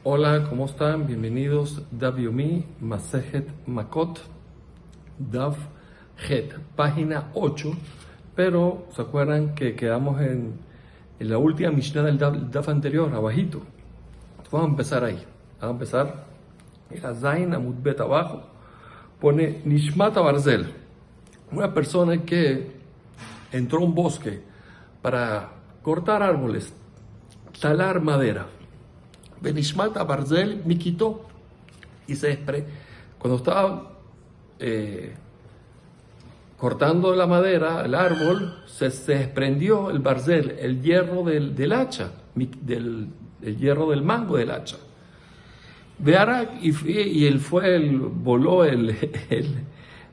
Hola, ¿cómo están? Bienvenidos. Daf Yomi, Masejet Makot, Daf Het, página 8. Pero, ¿se acuerdan que quedamos en la última Mishnah del Daf anterior, abajito? Entonces, vamos a empezar ahí. Vamos a empezar en la Zain Amud Bet abajo. Pone Nishmata Barzel. Una persona que entró a un bosque para cortar árboles, talar madera. Benishmata Barzel me quitó y cuando estaba cortando la madera, el árbol, se desprendió el barzel, el hierro del hacha, el hierro del mango del hacha. Y él voló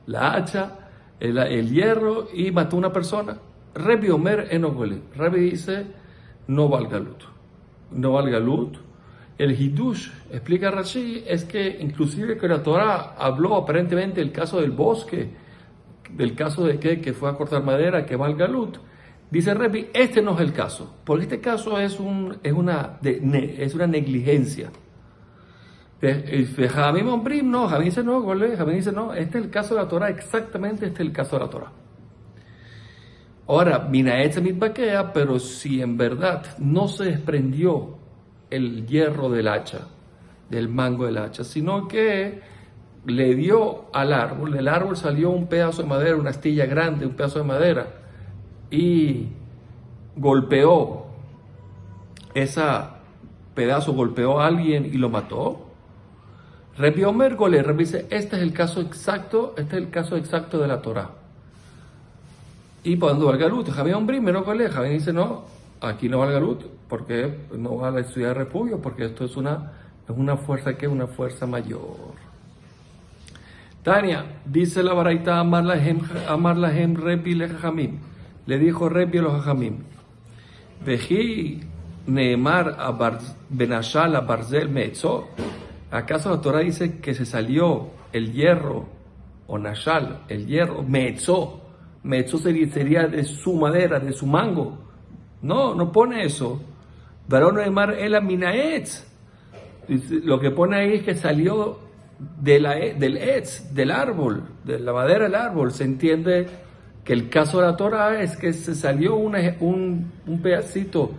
la hacha, el hierro, y mató a una persona. Rebi Omer Enogole. Rebi dice, no valga lut. No valga lut. El Hidush, explica Rashi, es que inclusive que la Torah habló aparentemente del caso del bosque, del caso de que fue a cortar madera, que valga lut. Dice Rebi, este no es el caso, porque este caso es una negligencia. Jamim Ombrim, no, Jamim dice no, Jamim dice no, este es el caso de la Torah, exactamente este es el caso de la Torah. Ahora, Minaetz mitbakea, pero si en verdad no se desprendió el hierro del hacha, del mango del hacha, sino que le dio al árbol, del árbol salió un pedazo de madera, una astilla grande, un pedazo de madera, y golpeó golpeó a alguien y lo mató. Rebi Omer Gole, Rebi dice, este es el caso exacto de la Torah. Y cuando valga lut, Javier Ombrim, menos Gole, Javier dice, no, aquí no valga lut, porque no va a estudiar refugio, porque esto es una fuerza mayor. Tania, dice la baraita, amar lahem Rebi le Jajamim. Le dijo Rebi a los Jajamim, Veji neemar benashal a barzel meetzó. ¿Acaso la Torah dice que se salió el hierro, o nashal, el hierro, meetzó? Meetzó sería de su madera, de su mango. No pone eso. Varón neemar ela minaetz. Lo que pone ahí es que salió del etz, del árbol, de la madera del árbol. Se entiende que el caso de la Torah es que se salió un pedacito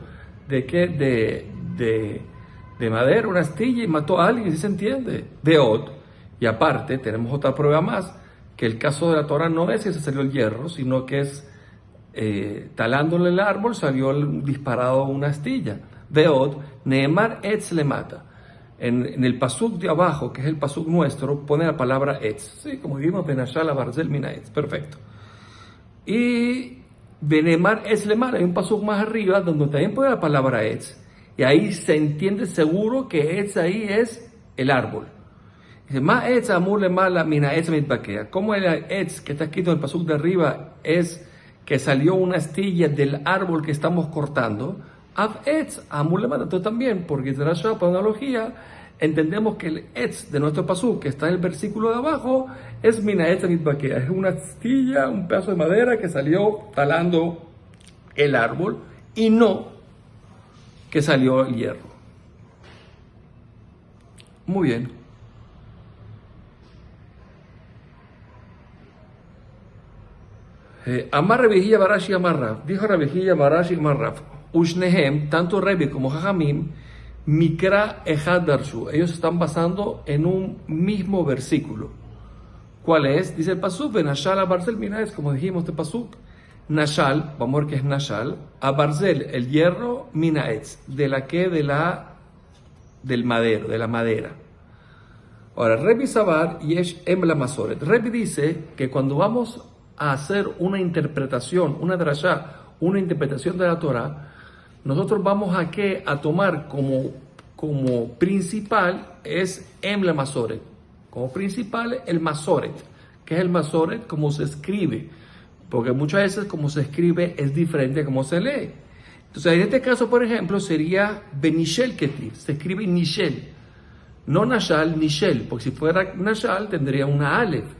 de madera, una astilla, y mató a alguien, ¿sí se entiende? Beot. Y aparte, tenemos otra prueba más, que el caso de la Torah no es que se salió el hierro, sino que es talándole el árbol, salió disparado una astilla. Beot, Neemar etz le mata. En el pasuk de abajo, que es el pasuk nuestro, pone la palabra etz. Sí, como dijimos, Benashal Barzel Mina etz. Perfecto. Y Benemar etz le mata. Hay un pasuk más arriba donde también pone la palabra etz. Y ahí se entiende seguro que etz ahí es el árbol. Dice, Ma etz amur le mala mina etz mitbakea. ¿Cómo el etz que está escrito en el pasuk de arriba es que salió una astilla del árbol que estamos cortando? Av etz amur le mala. Entonces también, porque por analogía, entendemos que el etz de nuestro pasuk, que está en el versículo de abajo, es mina etz mitbakea. Es una astilla, un pedazo de madera que salió talando el árbol, y no que salió el hierro. Muy bien. Amar Rebejía Barashi Amarraf. Dijo Rebejía Barashi Amarraf. Ushnehem, tanto Rebi como Jajamim, Mikra Ejad Darshu. Ellos están basando en un mismo versículo. ¿Cuál es? Dice el pasuk, Benashal a Barzel Minaetz, como dijimos este pasuk. Nashal, vamos a ver qué es Nashal, a Barzel, el hierro, Minaetz, del madero, de la madera. Ahora, Rebi Sabar Yesh Em la Masoret. Rebi dice que cuando vamos a hacer una interpretación, una drashá, una interpretación de la Torah, nosotros vamos a tomar como principal es Em la Masoret. Como principal el Masoret. ¿Qué es el Masoret? Como se escribe. Porque muchas veces como se escribe es diferente a como se lee. Entonces, en este caso, por ejemplo, sería Benishel Ketiv. Se escribe Nishel. No Nashal, Nishel. Porque si fuera Nashal, tendría una Aleph.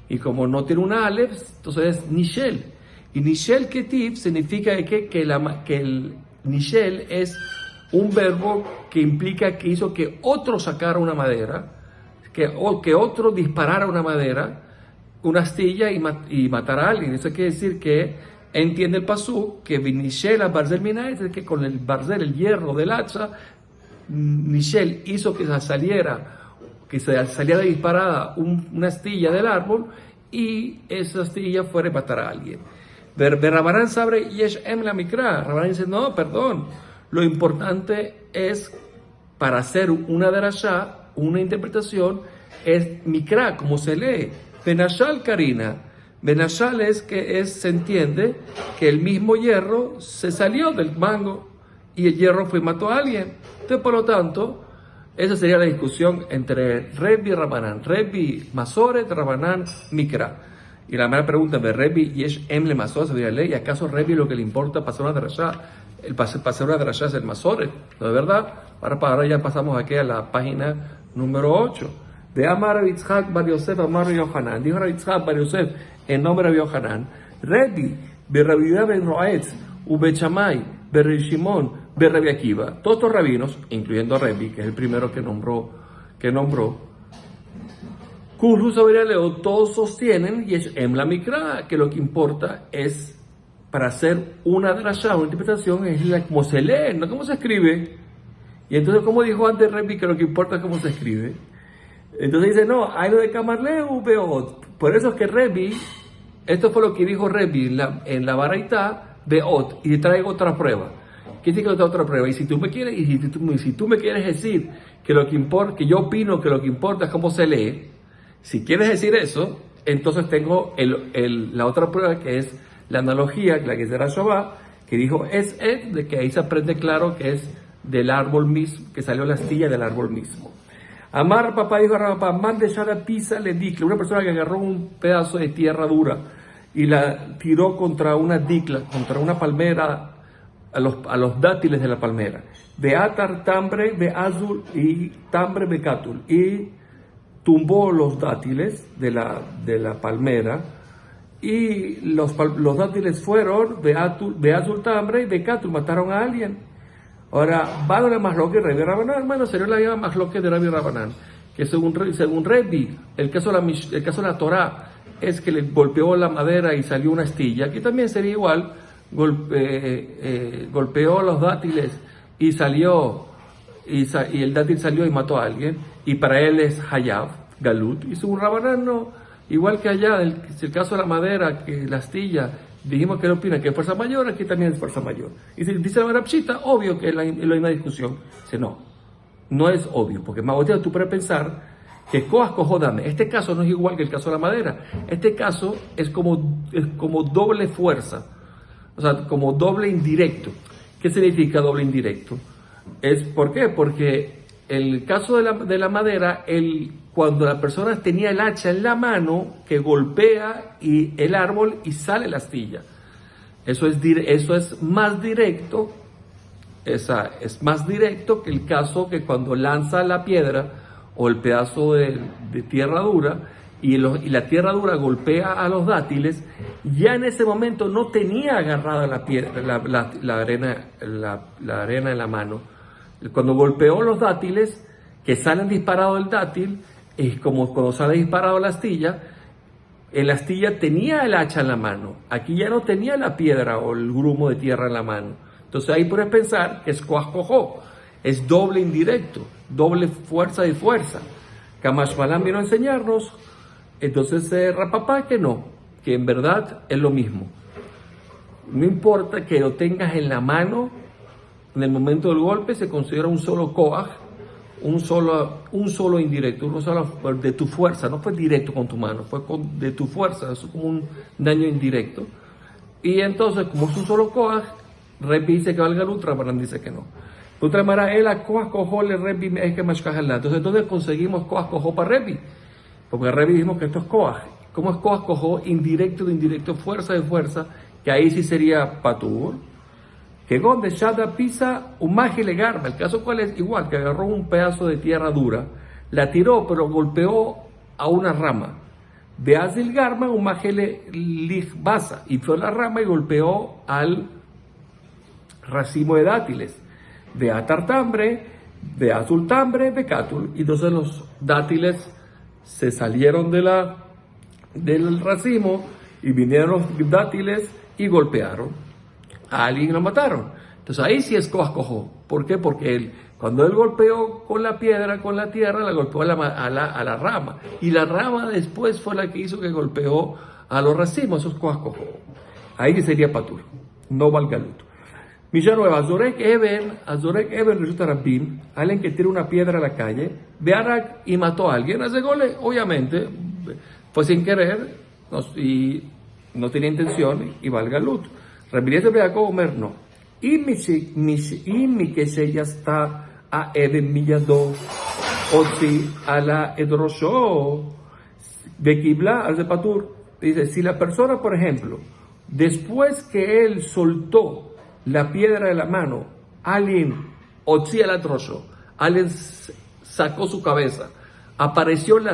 Y como no tiene una Aleph, entonces es Nishel. Y Nishel Ketiv significa que el Nishel es un verbo que implica que hizo que otro sacara una madera, que otro disparara una madera, una astilla y matara a alguien. Eso quiere decir que entiende el pasú que Nishel a Barzel Minay, es que con el barzel, el hierro del hacha, Nishel hizo que saliera disparada una astilla del árbol y esa astilla fuera a matar a alguien. Rabanán sabe Yesh Em la Mikra. Rabanán dice, no, perdón. Lo importante es, para hacer una derashá, una interpretación, es Mikra, como se lee. Benashal Karina. Benashal se entiende que el mismo hierro se salió del mango y el hierro fue y mató a alguien. Entonces, por lo tanto, esa sería la discusión entre Rebbi y Rabanán. Rebbi Masoret, Rabanán Mikra. Y la primera pregunta de Rebbi Yesh Em le Masoret, ¿sabía ley? ¿Y acaso Rebbi lo que le importa pasar una derashá? El pasar una derashá es el Masoret, ¿no es verdad? Ahora ya pasamos aquí a la página número 8. De Amar Yitzhak Bar Yosef, Amar Yohanan. Dijo Yitzhak Bar Yosef en nombre de Yohanan. Rebbi, Berrabi Ben Roetz, Ubechamay, Berri Shimon, Berrabi Akiva. Todos estos rabinos, incluyendo a Rebbi, que es el primero que nombró, todos sostienen Yesh Em la Mikra, que lo que importa es, para hacer una drashá, una interpretación, es como se lee, no cómo se escribe. Y entonces, como dijo antes Rebbi, que lo que importa es cómo se escribe. Entonces dice, no, hay lo de Kamarleu Beot. Por eso es que Rebbi, esto fue lo que dijo Rebbi en la Baraitá Beot, y te traigo otra prueba. ¿Qué dice que otra prueba? Y si tú me quieres, si tú me quieres decir que lo que importa, que yo opino que lo que importa es cómo se lee, si quieres decir eso, entonces tengo la otra prueba, que es la analogía, la que será Shabbat, que dijo de que ahí se aprende claro que es del árbol mismo, que salió la astilla del árbol mismo. Amar papá dijo a papá, man de Shara Pisa le dicle, una persona que agarró un pedazo de tierra dura y la tiró contra una dicla, contra una palmera, a los dátiles de la palmera. De Atar Tambre, de Azul y Tambre Becatul, y tumbó los dátiles de la palmera, y los dátiles fueron de Azul Tambre y Becatul, mataron a alguien. Ahora, va a la Masloque y Rebbi Rabanán, hermano, sería la misma Masloque de Rebbi Rabanán, que según Rebbi, el caso de la Torá es que le golpeó la madera y salió una astilla. Aquí también sería igual, golpeó los dátiles y el dátil salió y mató a alguien, y para él es Hayav, Galut, y según Rabanán no, igual que allá, el caso de la madera, que la astilla, dijimos que él opina que es fuerza mayor, aquí también es fuerza mayor. Y si dice la Barapshita, obvio que es la misma discusión. Dice, no es obvio, porque más tú puedes pensar que Koach Kohodame, este caso no es igual que el caso de la madera. Este caso es como doble fuerza, o sea, como doble indirecto. ¿Qué significa doble indirecto? ¿Por qué? Porque el caso de la madera, cuando la persona tenía el hacha en la mano, que golpea el árbol y sale la astilla. Eso es más directo, es más directo que el caso que cuando lanza la piedra o el pedazo de tierra dura y la tierra dura golpea a los dátiles, ya en ese momento no tenía agarrada la piedra, la arena en la mano. Cuando golpeó los dátiles, que salen disparados del dátil, es como cuando sale disparado la astilla tenía el hacha en la mano, aquí ya no tenía la piedra o el grumo de tierra en la mano. Entonces ahí puedes pensar que es Koach Kohó, es doble indirecto, doble fuerza y fuerza. Kamash Malan vino a enseñarnos, entonces Rapapá que en verdad es lo mismo. No importa que lo tengas en la mano, en el momento del golpe se considera un solo Koach, un solo indirecto, uno solo de tu fuerza, no fue directo con tu mano, fue de tu fuerza, eso es como un daño indirecto. Y entonces, como es un solo Koach, Rebbi dice que valga Lutra, Rabanán dice que no. Entonces conseguimos Koach Kohó para Rebbi, porque Rebbi dijimos que esto es Koach. ¿Cómo es Koach Kohó? Indirecto de indirecto, fuerza de fuerza, que ahí sí sería Patur. Que donde Shada Pisa un mágile garba. El caso cuál es igual, que agarró un pedazo de tierra dura, la tiró, pero golpeó a una rama. De Azil Garma un mágile ligbasa, y fue la rama y golpeó al racimo de dátiles. de atartambre, de azultambre, de catul. Y entonces los dátiles se salieron del racimo y vinieron los dátiles y golpearon a alguien y lo mataron. Entonces ahí sí es cojo. ¿Por qué? Porque cuando él golpeó con la piedra, con la tierra, la golpeó a la rama. Y la rama después fue la que hizo que golpeó a los racimos. Eso es cojo. Ahí sería patur, no valgalut. Milla nueva, Azorek Eben resulta Rabbim, alguien que tira una piedra a la calle, Bearak y mató a alguien, hace gole, obviamente, fue sin querer y no tenía intención y valgalut. Rabbi Eliezer ben Yaakov Omer no. Y mi que se ya está a Eben Millado, o si a la Edrosho, de Kibla, al de Patur, dice, si la persona, por ejemplo, después que él soltó la piedra de la mano, alguien otzi el atrocho, alguien sacó su cabeza, apareció en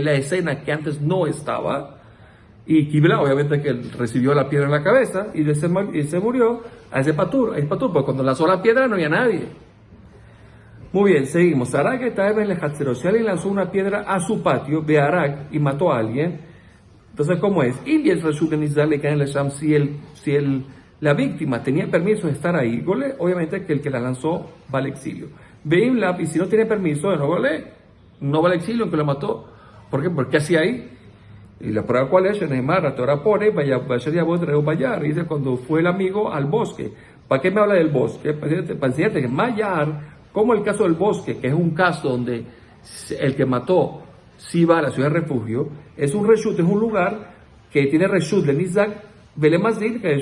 la escena que antes no estaba, y Kibla, obviamente que él recibió la piedra en la cabeza y se murió, a ese patur, porque cuando lanzó la piedra no había nadie. Muy bien, seguimos. Sarak estaba en el Hatzero, si alguien lanzó una piedra a su patio, Bearak, y mató a alguien, entonces, ¿cómo es? Y el Reshut de Nizar le cae en el Sham si la víctima tenía permiso de estar ahí, gole, obviamente que el que la lanzó va al exilio. Veim Lab, y si no tiene permiso de no gole, no va al exilio, aunque lo mató. ¿Por qué? Porque así ahí. Y la prueba cuál es, Neymar, la Torah pone, vaya a vos traigo Bayar, dice cuando fue el amigo al bosque. ¿Para qué me habla del bosque? Para enseñarte que Mayar, como el caso del bosque, que es un caso donde el que mató si va a la ciudad de refugio, es un reshut, es un lugar que tiene reshut de Nizak, Belemazil, que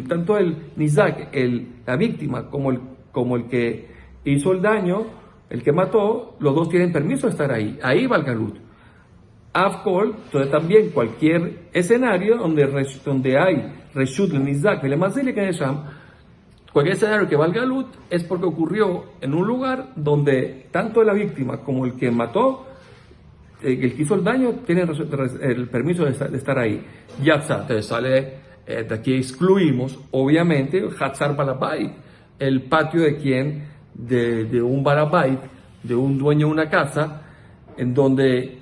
tanto el Nizak, la víctima, como el que hizo el daño, el que mató, los dos tienen permiso de estar ahí. Ahí va el galut. Afkol, entonces también cualquier escenario donde hay reshut de Nizak, Belemazil, que cualquier escenario que va al galut es porque ocurrió en un lugar donde tanto la víctima como el que mató, el que hizo el daño, tiene el permiso de estar ahí. Yatzar, entonces sale, de aquí excluimos, obviamente, Hatzar Balabait, el patio de quién, de un Balabait, de un dueño de una casa, en donde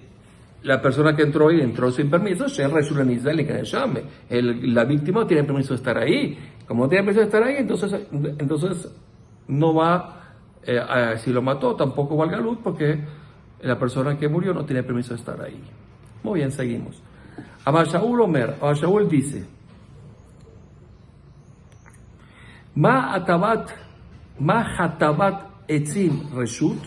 la persona que entró ahí entró sin permiso, la víctima no tiene permiso de estar ahí. Como no tiene permiso de estar ahí, entonces no va, si lo mató, tampoco va al galut, porque la persona que murió no tiene permiso de estar ahí. Muy bien, seguimos. Amar Shaul dice, Ma hatabat etzim reshut,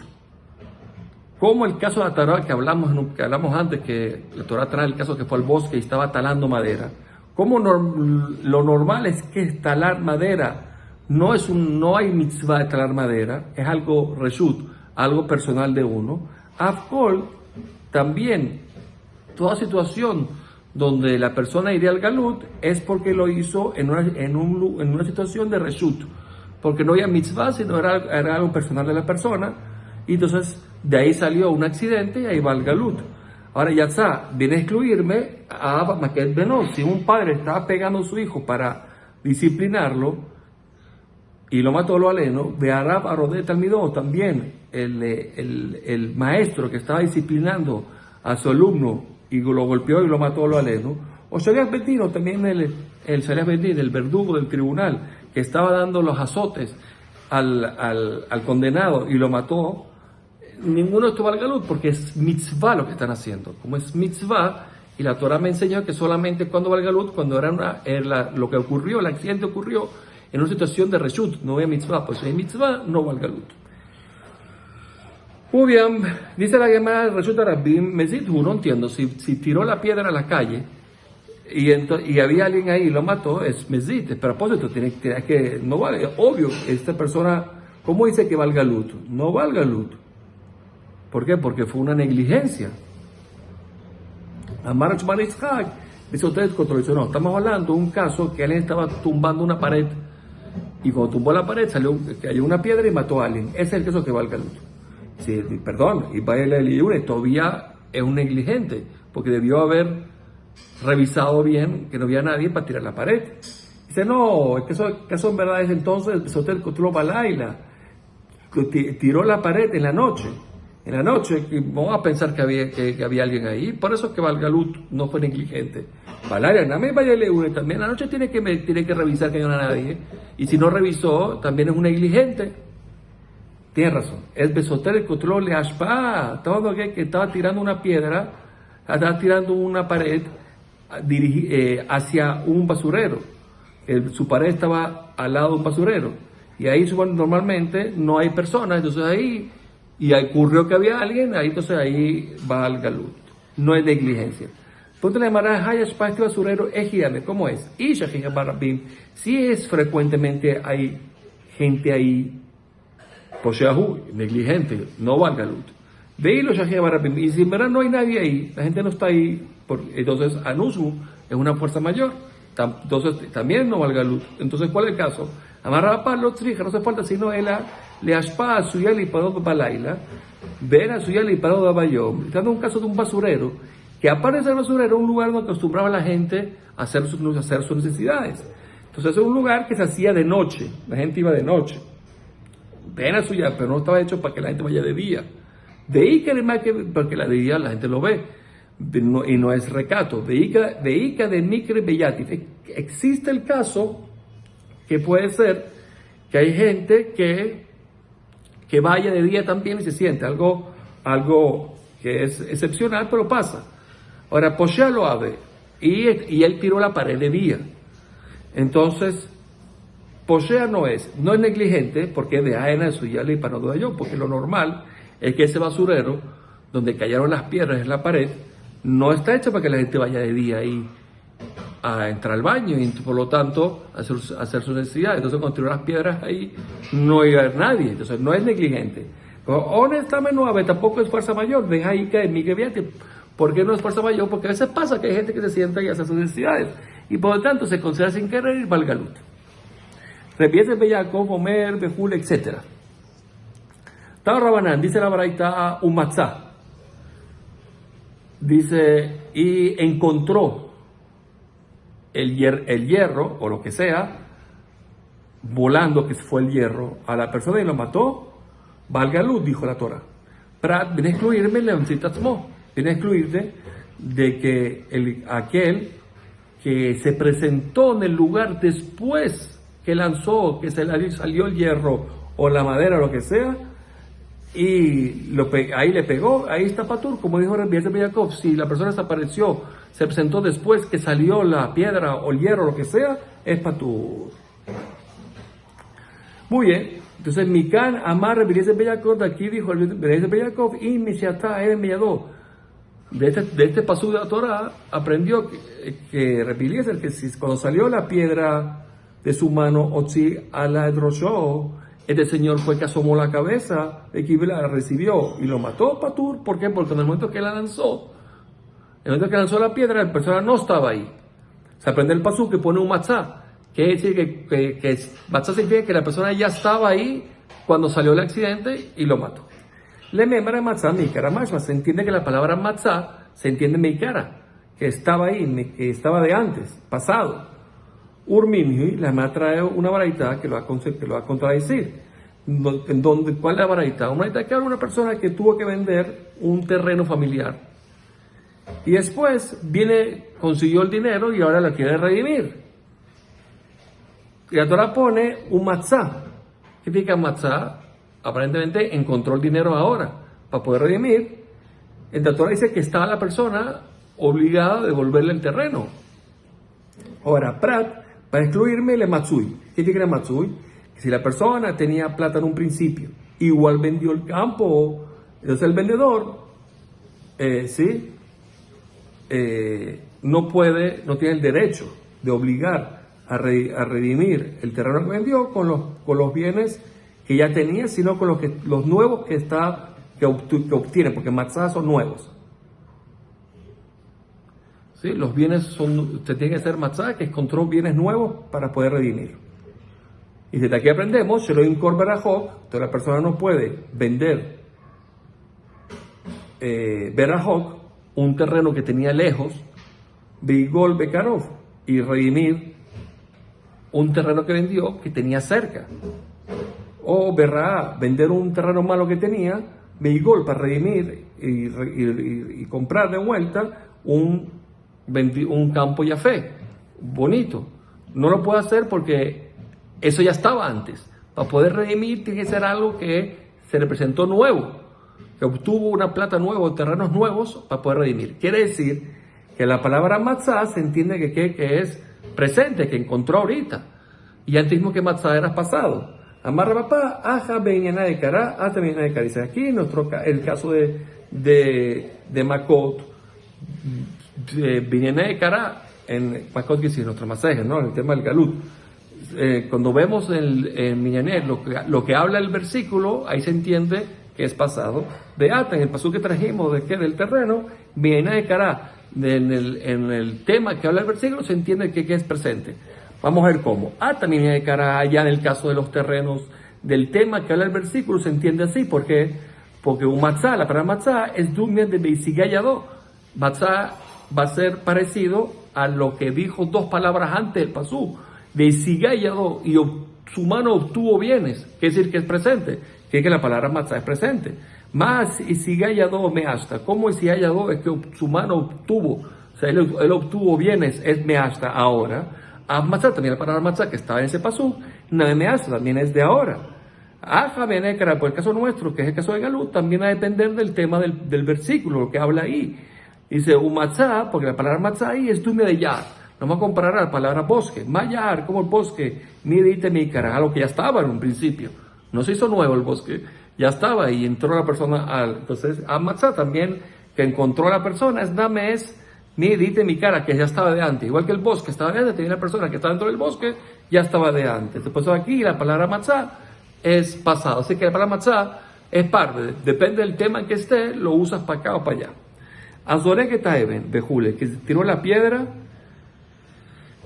como el caso de la Torah que hablamos antes, que la Torah trae el caso que fue al bosque y estaba talando madera. Como lo normal es que talar madera no hay mitzvah de talar madera, es algo reshut, algo personal de uno. Afkol, también, toda situación donde la persona iría al galut es porque lo hizo en una situación de reshut, porque no había mitzvah, sino era algo personal de la persona, y entonces de ahí salió un accidente y ahí va al galut. Ahora Yatzá viene a excluirme a Maquet Benot. Si un padre estaba pegando a su hijo para disciplinarlo y lo mató, lo aleno, de Arab Arodet Talmidó, también el maestro que estaba disciplinando a su alumno y lo golpeó y lo mató, lo aleno, o Shaliach Bedino, también el Shaliach Bedino, el verdugo del tribunal, que estaba dando los azotes al condenado y lo mató, ninguno estuvo al galut, porque es mitzvah lo que están haciendo. Como es mitzvah, y la Torah me enseñó que solamente cuando va al galut, cuando lo que ocurrió, el accidente ocurrió en una situación de reshut, no había mitzvah, pues si hay mitzvah, no va al galut. Muy bien, dice la Gemara del Reshut Rabbim, no entiendo, si tiró la piedra a la calle y había alguien ahí y lo mató, es mezit, pero propósito, tiene que, no vale, obvio, esta persona, ¿cómo dice que va al galut? No va al galut. ¿Por qué? Porque fue una negligencia. Amar Shman Yitzhak, dice ustedes, no, estamos hablando de un caso que alguien estaba tumbando una pared y cuando tumbó la pared cayó una piedra y mató a alguien. Ese es el caso que va al galut. Sí, perdón, y para el Eliure todavía es un negligente, porque debió haber revisado bien que no había nadie para tirar la pared. Dice, no, es que eso en verdad es entonces Besotel Kotlo Balaila, que tiró la pared en la noche. En la noche, vamos a pensar que había alguien ahí, por eso es que Valgalut no fue negligente. Balaila, nada más vaya a también en la noche tiene que revisar que no haya nadie, y si no revisó, también es un negligente. Tiene razón, es Besotel el control de Ashpa, todo aquel que estaba tirando una piedra, estaba tirando una pared hacia un basurero. Su pared estaba al lado de un basurero, y ahí normalmente no hay personas, entonces ahí, y ocurrió que había alguien, ahí entonces ahí va al galut, no es negligencia. Ponte la llamada Hayashpa, este basurero, ejidame, ¿cómo es? Y si es frecuentemente hay gente ahí, Posheahu, negligente, no va al galut. Veilo Barabim, y si en verdad no hay nadie ahí, la gente no está ahí, entonces Anusu es una fuerza mayor, entonces también no va al galut. Entonces, ¿cuál es el caso? Amarra Pablo Trija, no se falta sino él le aspa a suya y paró de Balaila, ven a suya y paró de Abayom. Está dando un caso de un basurero, que aparte de ser basurero, un lugar donde acostumbraba a la gente a hacer sus necesidades. Entonces, es un lugar que se hacía de noche, la gente iba de noche. Ven a suya, pero no estaba hecho para que la gente vaya de día. De ahí que además porque la de día la gente lo ve, y no es recato. De Ica de Mikre Bellati. Existe el caso que puede ser que hay gente que vaya de día también y se siente algo que es excepcional, pero pasa. Ahora, Poshea lo abre y él tiró la pared de día. Entonces, Poshea no es negligente porque es de Aena de Suyale y Panodo de yo, porque lo normal es que ese basurero, donde cayeron las piedras en la pared, no está hecho para que la gente vaya de día ahí a entrar al baño y por lo tanto hacer sus necesidades. Entonces cuando tiró las piedras ahí no iba a haber nadie, entonces no es negligente. Pero honestamente no, tampoco es fuerza mayor, deja ahí que es Miguel. ¿Por qué no es fuerza mayor? Porque a veces pasa que hay gente que se sienta y hace sus necesidades y por lo tanto se considera sin querer ir para el galut. Repiete Beyakov, Omer, Bejul, etc. Tao Rabanán, dice la Baraita un matzá. Dice, y encontró el hierro, o lo que sea, volando, que fue el hierro, a la persona y lo mató, valga luz, dijo la Torah. Prat, viene a excluirme, viene a excluirte de que aquel que se presentó en el lugar después que lanzó, que salió el hierro o la madera o lo que sea, y ahí le pegó, ahí está patur, como dijo Rabbi Yaakov. Si la persona desapareció, se presentó después que salió la piedra o el hierro o lo que sea, es patur. Muy bien, entonces Mikan Amar Rabbi Yaakov, de aquí dijo Rabbi Yaakov, y Mishiatá Meyadó. De este pasú de la Torah aprendió que Rabbi Eliezer, que cuando salió la piedra de su mano, Otzi ala Edroshó, este señor fue que asomó la cabeza, de que la recibió y lo mató Patur. ¿Por qué? Porque en el momento que la lanzó, la piedra, la persona no estaba ahí. Se aprende el pasú que pone un matzá, que decir que matzá significa que la persona ya estaba ahí cuando salió el accidente y lo mató. Le membra matzá meikara mashma. Se entiende que la palabra matzá se entiende meikara, que estaba ahí, que estaba de antes, pasado. Urminhi, la me trae una baraita que lo va a contradecir. ¿Cuál es la baraita? Una baraita que habla una persona que tuvo que vender un terreno familiar y después consiguió el dinero y ahora lo quiere redimir. Y la Torah pone un matzá. ¿Qué significa matzá? Aparentemente encontró el dinero ahora para poder redimir. La Torah dice que estaba la persona obligada a devolverle el terreno. Ahora, Prat, para excluirme, le matsui. ¿Qué quiere matsui? Que si la persona tenía plata en un principio, igual vendió el campo, entonces el vendedor, no tiene el derecho de obligar a redimir el terreno que vendió con los bienes que ya tenía, sino con los nuevos que obtiene, porque matzah son nuevos. ¿Sí? Los bienes usted tiene que ser matzah, que encontró bienes nuevos para poder redimir. Y desde aquí aprendemos, Sheloim Kor Berajok, entonces la persona no puede vender Berajok, un terreno que tenía lejos, Beigol Bekarov, y redimir un terreno que vendió que tenía cerca. O verá vender un terreno malo que tenía, Beigol, para redimir y comprar de vuelta un campo Yafé, bonito. No lo puede hacer porque eso ya estaba antes. Para poder redimir tiene que ser algo que se le presentó nuevo, que obtuvo una plata nueva, terrenos nuevos para poder redimir. Quiere decir que la palabra matzah se entiende que es presente, que encontró ahorita. Y antes mismo que matzah era pasado. Amar papá, aja beñana de cara, ata beñana de cara. Dice aquí el caso de Makot, de beñana de cara, en Makot que sí, nuestro masaje, ¿no? En el tema del galut. Cuando vemos en Miñané lo que habla el versículo, ahí se entiende que es pasado. De ata, en el pasú que trajimos del terreno, beñana de cara, en el tema que habla el versículo, se entiende que es presente. Vamos a ver cómo. También de cara allá en el caso de los terrenos del tema que habla el versículo se entiende así. ¿Por qué? Porque un matzah, la palabra matzah es dumia de beisigayado. Matzah va a ser parecido a lo que dijo dos palabras antes del pasú. Beisigayado, y su mano obtuvo bienes. Quiere decir que es presente. Quiere que la palabra matzah es presente. Más isigayado me hasta. ¿Cómo isigayado? Es que su mano obtuvo. O sea, él obtuvo bienes, es me hasta ahora. Matzah, también la palabra matzah que estaba en ese pasú, Namemeasa también es de ahora. Aja benekara, por el caso nuestro, que es el caso de Galut, también va a depender del tema del versículo, lo que habla ahí. Dice, un matzah, porque la palabra matzah ahí es dumia de yar. No vamos a comparar a la palabra bosque. Mayar, como el bosque, mi dite mi cara, algo que ya estaba en un principio. No se hizo nuevo el bosque, ya estaba y entró la persona entonces, a matzah también, que encontró a la persona, es mi dite mi cara, que ya estaba de antes. Igual que el bosque estaba de antes, tenía la persona que estaba dentro del bosque, ya estaba de antes. Después aquí la palabra matzah es pasado. Así que la palabra matzah es parte. Depende del tema en que esté, lo usas para acá o para allá. Azore que taeben, bejule, que tiró la piedra,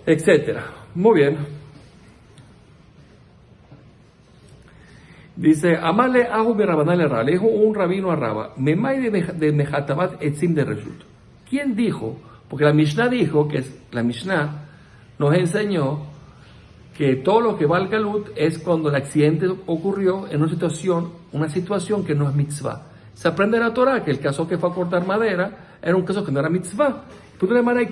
etc. Muy bien. Dice, amale ahu mi rabanal erra. Le dijo un rabino a Raba, memay de mejatabat etzim de reshut. ¿Quién dijo? Porque la Mishnah dijo, la Mishnah nos enseñó que todo lo que va al galut es cuando el accidente ocurrió en una situación que no es mitzvah. Se aprende en la Torah que el caso que fue a cortar madera era un caso que no era mitzvah.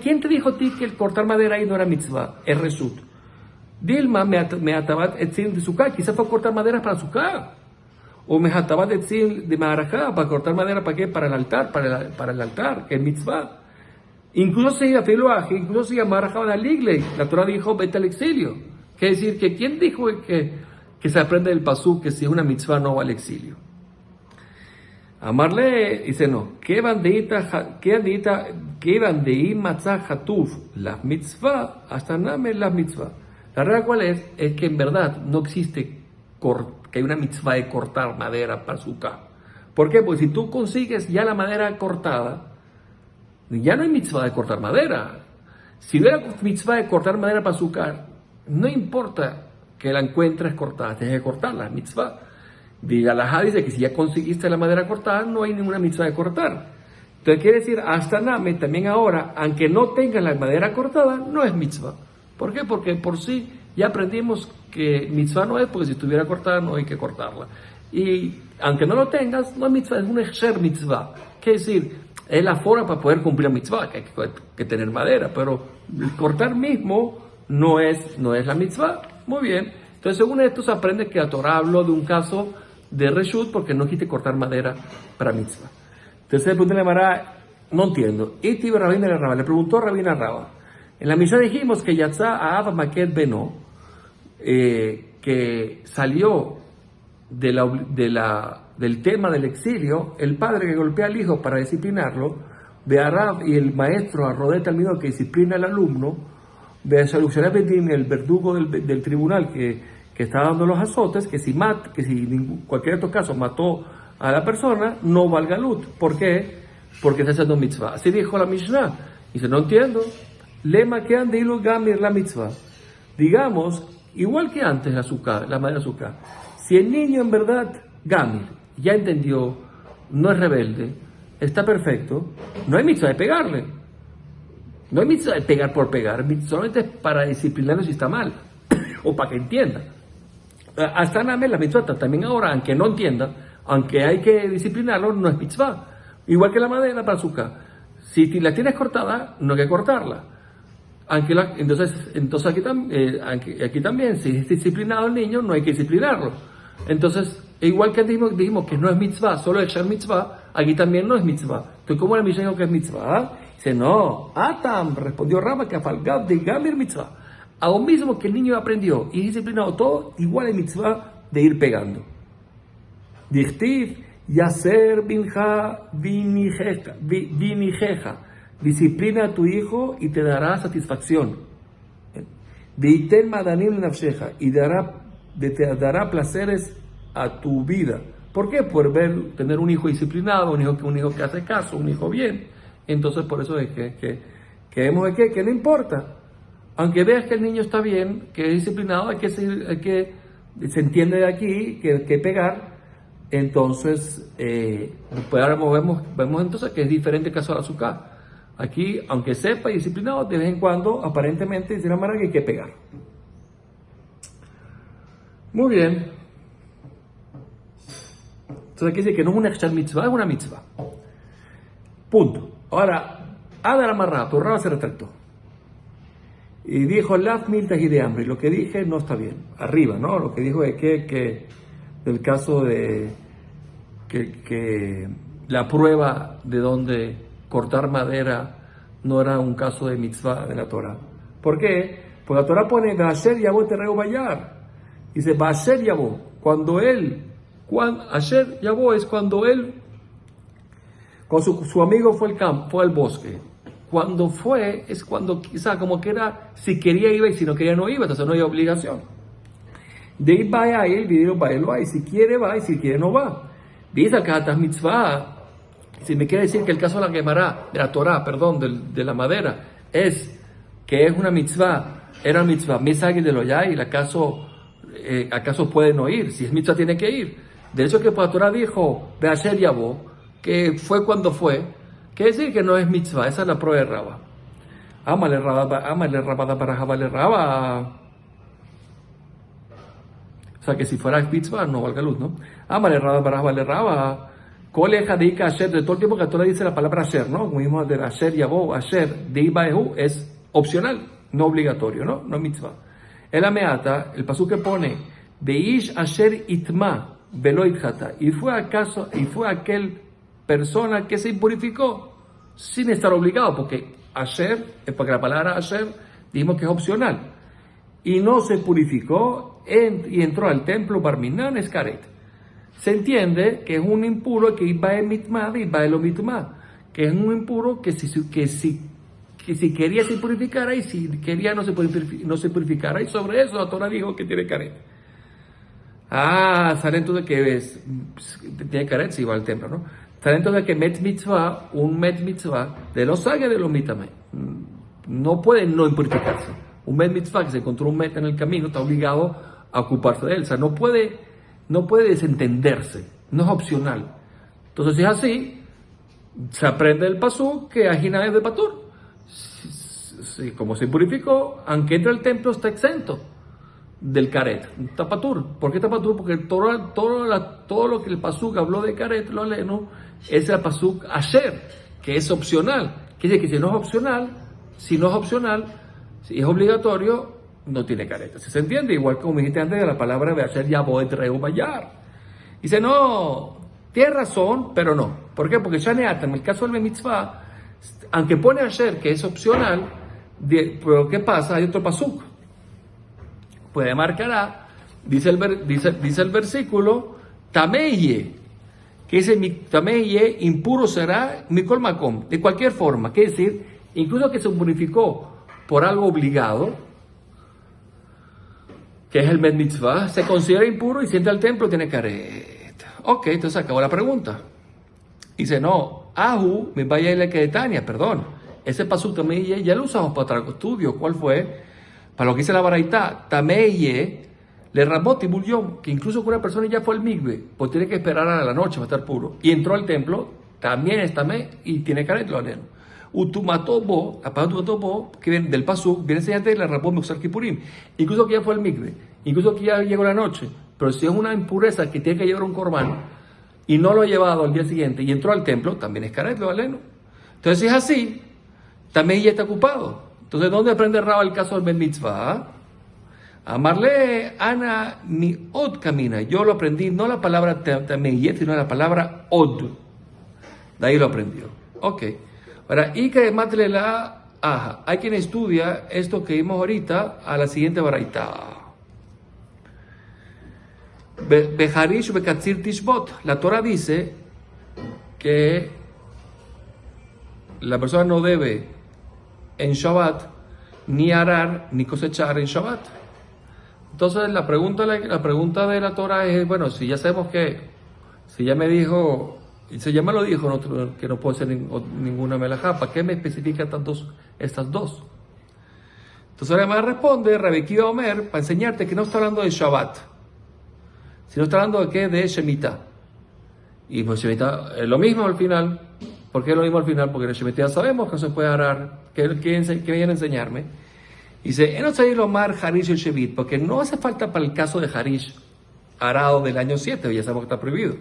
¿Quién te dijo a ti que el cortar madera ahí no era mitzvah? Es resut. Dilma me atabat etzim de sukkah, quizás fue a cortar madera para sukkah. O me atabat etzim de marajá, para cortar madera, ¿para qué? Para el altar, para el altar, que es mitzvah. Incluso si amarrajaban al igle, la Torah dijo, vete al exilio. Quiere decir que ¿quién dijo que se aprende del pasú que si es una mitzvah no va al exilio? Amarle dice no, que bandeí matzah hatuf, las mitzvah, hasta name las mitzvah. La regla cuál es que en verdad no existe que hay una mitzvah de cortar madera para sukkah. ¿Por qué? Porque si tú consigues ya la madera cortada, ya no hay mitzvah de cortar madera. Si hubiera mitzvah de cortar madera para sukkah, no importa que la encuentres cortada, tienes que cortarla, mitzvah. Diga la dice que si ya conseguiste la madera cortada, no hay ninguna mitzvah de cortar. Entonces quiere decir, hasta name, también ahora, aunque no tengas la madera cortada, no es mitzvah. ¿Por qué? Porque por sí ya aprendimos que mitzvah no es, porque si estuviera cortada no hay que cortarla. Y aunque no lo tengas, no es mitzvah, es un exer mitzvah. Quiere decir, es la forma para poder cumplir la mitzvah, que hay que tener madera, pero el cortar mismo no es la mitzvah. Muy bien. Entonces, según esto se aprende que la Torah habló de un caso de reshut porque no quise cortar madera para mitzvah. Entonces le pregunté a la Mara, no entiendo. Le preguntó a Rabina Raba. En la Mishnah dijimos que Yatzá Ahab Maket Beno, que salió del tema del exilio, el padre que golpea al hijo para disciplinarlo, de Arab y el maestro Arrodet Talmido que disciplina al alumno, de Solucionar el verdugo del tribunal que está dando los azotes, que si en cualquier otro caso mató a la persona, no va al galut. ¿Por qué? Porque está haciendo mitzvah. Así dijo la Mishnah. Dice, no entiendo. Lema que han de ilu gamir la mitzvah. Digamos, igual que antes la madre azúcar. Si el niño en verdad gamir, ya entendió, no es rebelde, está perfecto, no hay mitzvah de pegarle. No hay mitzvah de pegar por pegar, solamente es para disciplinarlo si está mal. o para que entienda. Hasta nada la mitzvah también ahora, aunque no entienda, aunque hay que disciplinarlo, no es mitzvah. Igual que la madera para azúcar. Si la tienes cortada, no hay que cortarla. Entonces aquí también, si es disciplinado el niño, no hay que disciplinarlo. Entonces, igual que dijimos que no es mitzvah, solo echar mitzvah, aquí también no es mitzvah. Entonces, ¿cómo la Mishnah dijo que es mitzvah? Dice, no, Atam, respondió Rama, que afalgab de Gamir mitzvah. A lo mismo que el niño aprendió y disciplinado todo, igual es mitzvah de ir pegando. Dichtiv, Yaser binja vinijeja. Disciplina a tu hijo y te dará satisfacción. Veiten madanim nafsheja, y te dará placeres a tu vida. ¿Por qué? Por tener un hijo disciplinado, un hijo que hace caso, un hijo bien. Entonces por eso es que vemos que no importa. Aunque veas que el niño está bien, que es disciplinado, hay que se entiende de aquí que pegar. Entonces, pues ahora vemos entonces que es diferente el caso del azúcar. Aquí, aunque sepa y disciplinado, de vez en cuando, aparentemente, dice la manera que hay que pegar. Muy bien. Entonces aquí dice que no es una echar mitzvah, es una mitzvah. Punto. Ahora, Adar amarrado, pero Raba se retractó. Y dijo, Laf miltas y de hambre. Lo que dije no está bien. Arriba, ¿no? Lo que dijo es que del caso de que la prueba de donde cortar madera no era un caso de mitzvah de la Torah. ¿Por qué? Porque la Torah pone Asher Yabó Terreu Bayar. Dice Asher Yabó. Asher Yabó es cuando él con su amigo fue al bosque. Cuando fue, es cuando quizá como que era, si quería iba y si no quería no iba, entonces no hay obligación. De ir va a él, video va él va, y si quiere va, y si quiere no va. Dice acá, mitzvah. Si me quiere decir que el caso de la Gemara, de la Torah, perdón, de la madera, es que es una mitzvah, era mitzvah, misagil de loyay, ¿acaso puede no ir? Si es mitzvah tiene que ir. De hecho que la Torah dijo, Beasher Yabó, que fue cuando fue, quiere decir que no es mitzvah, esa es la prueba de Raba. Ámale rabada para jabale Raba. O sea que si fuera mitzvah no valga luz, ¿no? Ámale rabada para jabale Raba. Coleja de Ika Asher, de todo el tiempo que la Torah dice la palabra Asher, ¿no? Como mismo de Asher Yabó, Asher, de Ibaehu, es opcional, no obligatorio, ¿no? No mitzvah. El ameata, el pasú que pone, Beish Asher Itma, Velo Itjata, y fue aquel persona que se impurificó sin estar obligado, porque la palabra Asher dijimos que es opcional, y no se purificó y entró al templo Barminan Escaret. Se entiende que es un impuro que iba en mitmah y va en lo mitmah, que es un impuro que si quería se purificara y si quería no se purificara, y sobre eso la Torah dijo que tiene caret. Sale entonces que tiene caret si va al templo, ¿no? Sale entonces que un met mitzvah de los sagas de los mitame, no puede no impurificarse. Un met mitzvah que se encontró un met en el camino está obligado a ocuparse de él, o sea, no puede desentenderse, no es opcional. Entonces, si es así, se aprende el pasú que Ajina es de Patur. Como se purificó, aunque entre al templo, está exento del caret. Está Patur. ¿Por qué está Patur? Porque todo lo que el pasú habló de caret, lo aleno, es el pasú Asher, que es opcional. Quiere decir que si no es opcional, si es obligatorio, no tiene careta. ¿Se entiende? Igual como dijiste antes de la palabra de Asher Yabó et Reu Bayar. Dice, no, tiene razón, pero no. ¿Por qué? Porque Shaneata, en el caso del mitzvah, aunque pone Asher, que es opcional, pero ¿qué pasa? Hay otro pasuk. Puede marcará, dice el versículo, Tameye, que dice, Tameye, impuro será Mikol Makom, de cualquier forma. Quiere decir, incluso que se purificó por algo obligado, que es el met mitzvah, se considera impuro y si entra al templo tiene caret. Ok, entonces acabó la pregunta. Dice, no, Ahu, me vaya a la que de Tania, perdón. Ese pasuk tameye ya lo usamos para otro estudio. ¿Cuál fue? Para lo que dice la baraita, tameye, le ramot y bullón, que incluso que una persona ya fue al migbe, pues tiene que esperar a la noche para estar puro. Y entró al templo, también es tamé y tiene caret lo anhelo. utumatobo, la palabra utumatobo, que viene del pasuk, viene enseñante la rabón Meusar Kipurim. Incluso que ya fue el mikve, incluso que ya llegó la noche, pero si es una impureza que tiene que llevar un corbán y no lo ha llevado al día siguiente y entró al templo, también es caret, lo valeno. Entonces, si es así, también ya está ocupado. Entonces, ¿dónde aprende Raba el caso del Ben Mitzvah? Amarle Ana mi od camina. Yo lo aprendí, no la palabra tameyet, sino la palabra od. De ahí lo aprendió. Ok. Ahora, y que matle la aja. Hay quien estudia esto que vimos ahorita a la siguiente baraita. Beharish bekatzir tishbot. La Torah dice que la persona no debe en Shabbat ni arar ni cosechar en Shabbat. Entonces la pregunta de la Torah es, bueno, si ya sabemos que, si ya me dijo, si ya me lo dijo que no puede ser ninguna melajá, ¿para qué me especifica estas dos? Entonces ahora me responde Rabbi Akiva Omer para enseñarte que no está hablando de Shabbat, sino está hablando de qué, de Shemitah. Y pues Shemitah es lo mismo al final. ¿Por qué es lo mismo al final? Porque en Shemitah sabemos que no se puede arar. ¿Qué viene a enseñarme? Dice, no se Omar Harish el Shevit, porque no hace falta para el caso de Harish, arado del año 7, ya sabemos que está prohibido.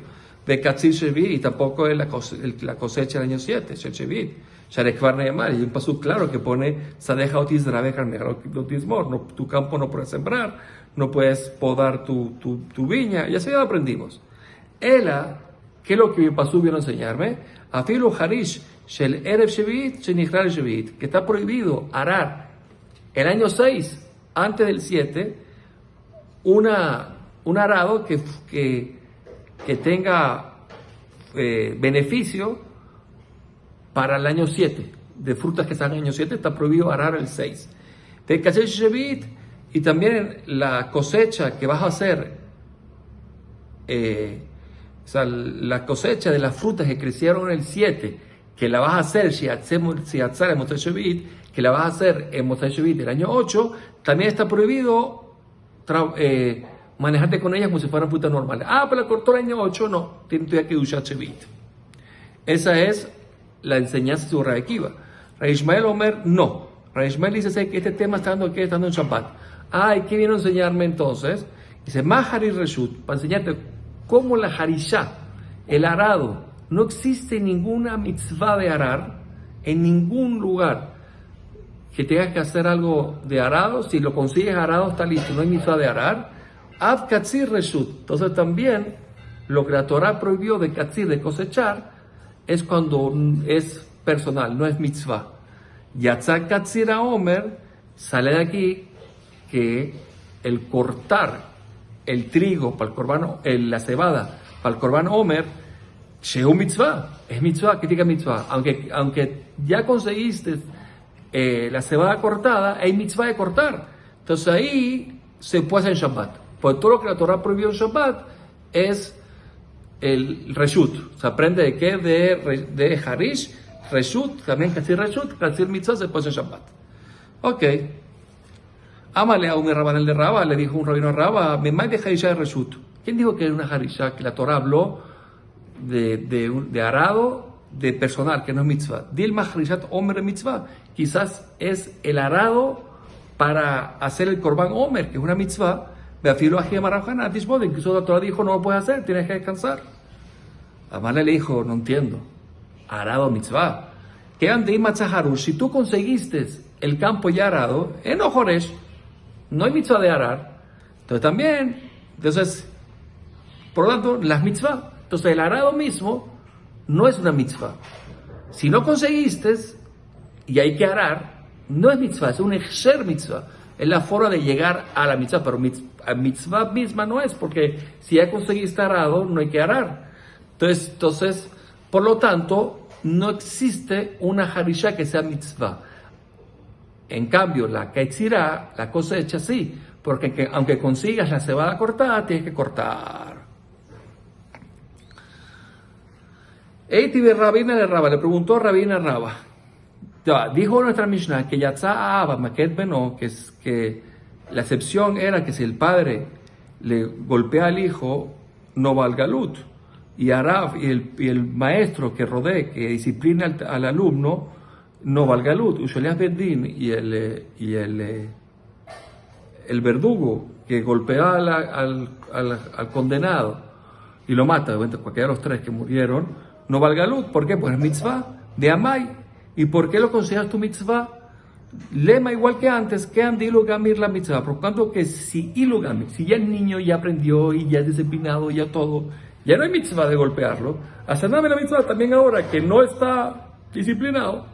De Katzir Shevit, y tampoco es la cosecha del año 7, Shevit. Sharekvar Neemar, y hay un paso claro que pone, Sadeja Otis Drabejar Megarotismor, tu campo no puedes sembrar, no puedes podar tu viña, y así ya lo aprendimos. Ela, ¿qué es lo que pasó vino a enseñarme? Afilo Harish, Shel Erev Shevit, Shenichrar Shevit, que está prohibido arar el año 6, antes del 7, un arado que tenga beneficio para el año 7. De frutas que están en el año 7, está prohibido arar el 6. De Katzir Shevit, y también la cosecha que vas a hacer, o sea, la cosecha de las frutas que crecieron en el 7, que la vas a hacer, que la vas a hacer en Motzei Shevit del año 8, también está prohibido manejarte con ellas como si fueran frutas normales. Pero la cortó el año 8, no, tiene todavía que duchar Shevit. Esa es la enseñanza de Rabbi Akiva. Rabbi Ishmael Omer, no. Rabbi Ishmael dice que este tema está estando en Shabbat. ¿Y qué viene a enseñarme entonces? Dice, Mahari Reshut, para enseñarte cómo la Harishá, el arado, no existe ninguna mitzvah de arar en ningún lugar que tengas que hacer algo de arado. Si lo consigues arado está listo, no hay mitzvah de arar. Av katzir reshut. Entonces también lo que la Torah prohibió de katzir, de cosechar, es cuando es personal, no es mitzvah. Yatzak katzir a Omer, sale de aquí que el cortar el trigo para el corbán, la cebada para el corbán Omer, shehu mitzvah, es mitzvah, ¿qué significa mitzvah? Aunque ya conseguiste la cebada cortada, hay mitzvah de cortar. Entonces ahí se puede hacer en Shabbat. Porque todo lo que la Torah prohibió en Shabbat es el reshut. Se aprende de qué, de Harish, reshut, también Katzir reshut, Katzir mitzvah se puede hacer en Shabbat. Ok. Ámale a un rabbanel de Raba, le dijo un rabino a Raba, me más de Harishá de reshut. ¿Quién dijo que era una Harishá? Que la Torah habló de arado, de personal, que no es mitzvah. Dilma Harishat Omer mitzvah. Quizás es el arado para hacer el Korban Omer, que es una mitzvah. Beafilo a Gemarajana, incluso la Torah dijo, no lo puedes hacer, tienes que descansar. Amale le dijo, no entiendo. Arado mitzvah. Que ande Matzaharush, si tú conseguiste el campo ya arado, en Ojoresh, no hay mitzvah de arar. Entonces también, por lo tanto, las mitzvah. Entonces el arado mismo no es una mitzvah. Si no conseguiste y hay que arar, no es mitzvah, es un exer mitzvah. Es la forma de llegar a la mitzvah, pero mitzvah misma no es, porque si ya conseguiste arado, no hay que arar. Entonces, por lo tanto, no existe una harishá que sea mitzvah. En cambio, la ketzirá, la cosecha, sí, porque aunque consigas la cebada cortada, tienes que cortar. Eiti Rabina de Raba, le preguntó a Rabina Raba. Dijo nuestra Mishnah que Yatzá Abba Maket Beno, que la excepción era que si el padre le golpea al hijo, no va al galut. Y Arav y el maestro que rodee, que disciplina al alumno, no valgalut, Usholiach Bedín el verdugo que golpea al condenado y lo mata, cualquiera de los tres que murieron, no valgalut. ¿Por qué? Pues es mitzvah de Amay. ¿Y por qué lo consideras tu mitzvah? Lema igual que antes, que andi ilugamir la mitzvah. Por tanto que si ilugamir, si ya el niño ya aprendió y ya es disciplinado, ya todo, ya no hay mitzvah de golpearlo. Hacerme la mitzvah también ahora que no está disciplinado,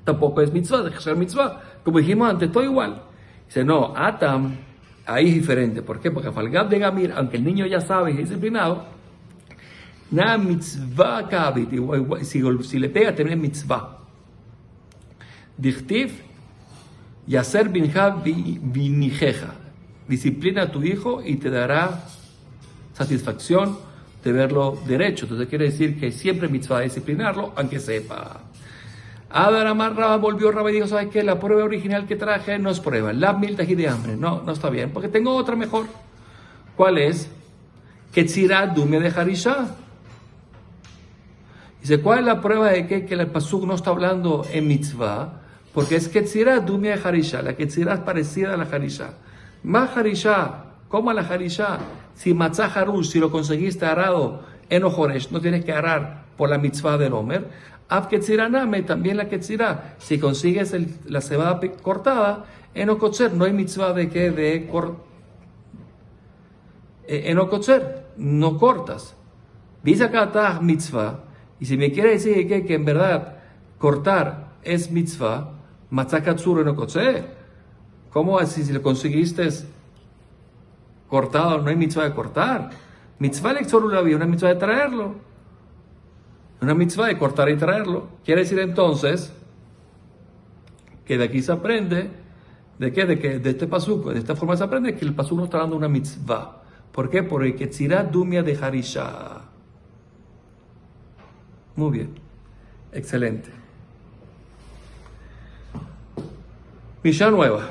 tampoco es mitzvah, de ser mitzvah. Como dijimos antes, todo igual. Dice, no, Atam, ahí es diferente. ¿Por qué? Porque Falgab de Gamir, aunque el niño ya sabe y es disciplinado, nada mitzvah kabit, si le pega, también es mitzvah. Dichtiv, Yaser binja vinijeja. Disciplina a tu hijo y te dará satisfacción de verlo derecho. Entonces quiere decir que siempre mitzvah disciplinarlo, aunque sepa. Adar Amar Rabba volvió Rabba y dijo, ¿sabes qué? La prueba original que traje no es prueba. La miltaji de hambre. No está bien, porque tengo otra mejor. ¿Cuál es? Ketzirah dumia de Harisha. Dice, ¿cuál es la prueba de que el pasuk no está hablando en mitzvah? Porque es Ketzirah dumia de Harisha. La Ketzirah es parecida a la Harisha. Más Harisha, ¿cómo a la Harisha? Si matzah harush, si lo conseguiste arado en Ojoresh, no tienes que arar por la mitzvah del Omer. Av Ketzirah name, también la Ketzirah. Si consigues la cebada cortada, en Okotzer, no hay mitzvah de que en Okotzer, no cortas. Dice acá Tah mitzvah, y si me quiere decir que en verdad cortar es mitzvah, matzakatsur en Okotzer. ¿Cómo así? Si lo conseguiste cortado, no hay mitzvah de cortar. Mitzvah de exorulavi, una mitzvah de traerlo. Una mitzvah de cortar y traerlo. Quiere decir entonces que de aquí se aprende, de este pasuk, de esta forma se aprende que el pasuk no está dando una mitzvah. ¿Por qué? Porque Ketzirah dumia de Harisha. Muy bien. Excelente. Mishnah nueva.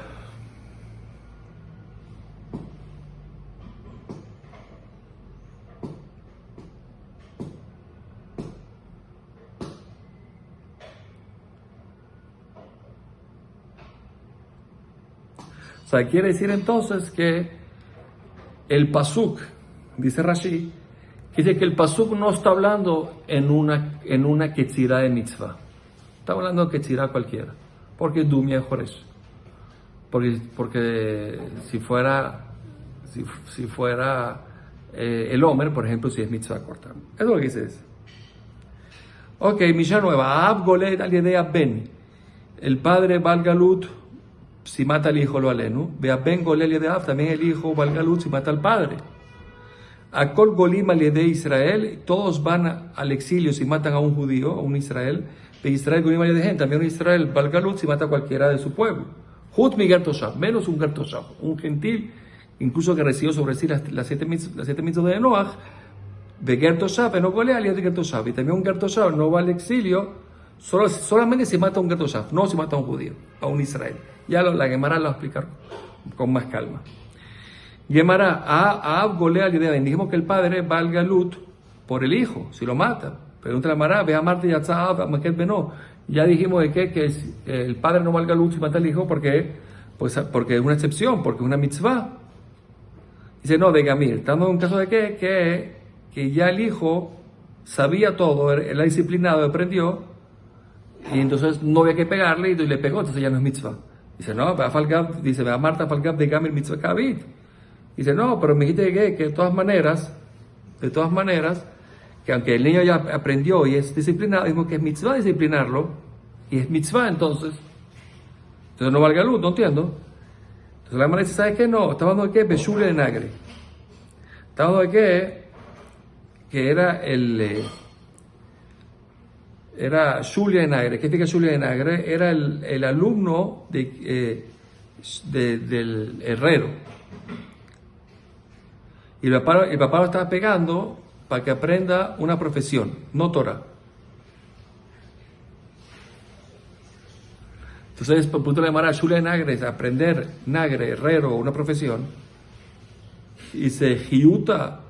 O sea, quiere decir entonces que el pasuk, dice Rashi, dice que el pasuk no está hablando en una ketzirah de mitzvah. Está hablando de ketzirah cualquiera. Porque dumia es joresh. Porque si fuera el Omer, por ejemplo, si es mitzvah cortar. Es lo que dice eso. Ok, Mishnah nueva. Ab golet al yedei ben. El padre Balgalut, si mata al hijo lo alenu. Vea ben golel yedei ab, también el hijo Balgalut si mata al padre. Akol golim al yedei Israel, todos van al exilio si matan a un judío, a un Israel. De Israel golim al yedei, también un Israel Balgalut si mata a cualquiera de su pueblo. Hut mi gertoshav, menos un gertoshav, un gentil, incluso que recibió sobre sí las siete mitzvot de Noach. De gertoshav, no golea al yedei gertoshav. Y también un gertoshav no va al exilio solamente si mata a un gertoshav, no si mata a un judío, a un Israel. Ya la Gemara lo va a explicar con más calma. Gemara, Ab golea al yedei. Dijimos que el padre va al galut por el hijo, si lo mata. Pregunta la Gemara, ve a Marte y a Tzahab, Maquet Benó. Ya dijimos de que el padre no va al galut si mata al hijo porque es una excepción, porque es una mitzvah. Dice, no, de Gamir. Estamos en un caso de que ya el hijo sabía todo, él era disciplinado, aprendió, y entonces no había que pegarle y le pegó, entonces ya no es mitzvah. Dice, no, ve a Marta Falgab de Gamir mitzvah kabit. Dice, no, pero me dijiste que de todas maneras, que aunque el niño ya aprendió y es disciplinado, dijimos que es mitzvah disciplinarlo, y es mitzvah entonces no valga luz, no entiendo. Entonces la hermana dice, ¿sabes qué? No, está hablando de qué, Beshulia de Nagre. Está hablando de que era era Shulia de Nagre. ¿Qué significa Shulia de Nagre? Era el alumno del herrero. Y el papá lo estaba pegando para que aprenda una profesión, no Torah. Entonces, por punto de llamar a Shule Nagre, es aprender Nagre, herrero, una profesión. Y se Hiuta